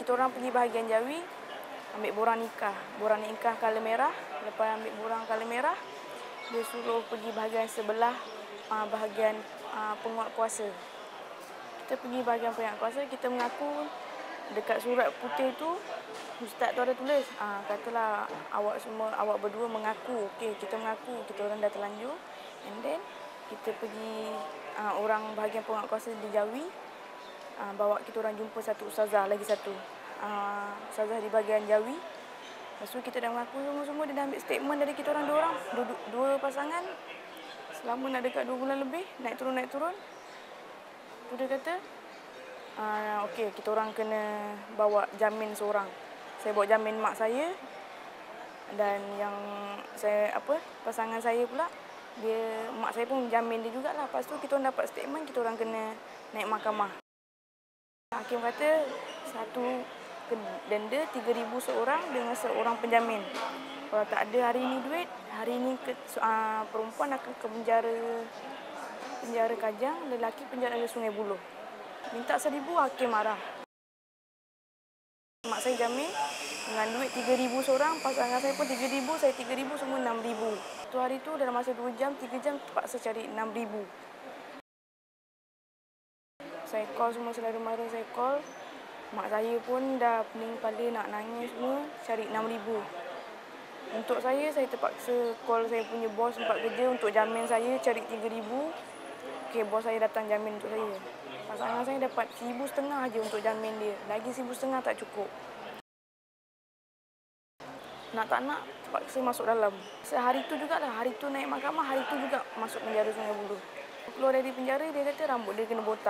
kita orang pergi bahagian Jawi, ambil borang nikah. Borang nikah color merah. Lepas ambil borang color merah, dia suruh pergi bahagian sebelah, bahagian penguat kuasa. Kita pergi bahagian penguat kuasa, kita mengaku dekat surat putih tu, ustaz tu ada tulis, katalah awak berdua mengaku. Okey, kita mengaku kita orang dah terlanjur. And then kita pergi orang bahagian penguat kuasa di Jawi, bawa kita orang jumpa satu ustazah lagi satu. Ustazah di bahagian Jawi. Lepas tu kita dah mengaku semua-semua, dia dah ambil statement dari kita orang dua pasangan. Selama nak dekat 2 bulan lebih, naik turun. Tu dia kata, okey, kita orang kena bawa jamin seorang. Saya bawa jamin mak saya, dan yang pasangan saya pula, mak saya pun jamin dia jugalah. Lepas tu kita orang dapat statement, kita orang kena naik mahkamah. Hakim kata satu denda 3,000 seorang dengan seorang penjamin. Kalau tak ada hari ini duit, hari ini perempuan akan ke penjara Kajang, lelaki penjara Sungai Buloh. Minta 1,000, hakim marah. Mak saya jamin dengan duit 3,000 seorang, pasangan saya pun 3,000, saya 3,000, semua 6,000. Tu hari tu dalam masa 2 jam, 3 jam terpaksa cari 6,000. Saya call semua saudara mara, saya call. Mak saya pun dah pening kepala nak nangis semua, cari 6,000. Untuk saya terpaksa call saya punya bos tempat kerja untuk jamin saya, cari 3,000. Okey, bos saya datang jamin untuk saya. Pasangan saya dapat 1,500 aja untuk jamin dia. Lagi 1,500 tak cukup. Nak tak nak, terpaksa masuk dalam. Sehari tu jugalah, hari tu naik mahkamah, hari tu juga masuk penjara Sungai Buloh. Keluar dari penjara, dia kata rambut dia kena botak.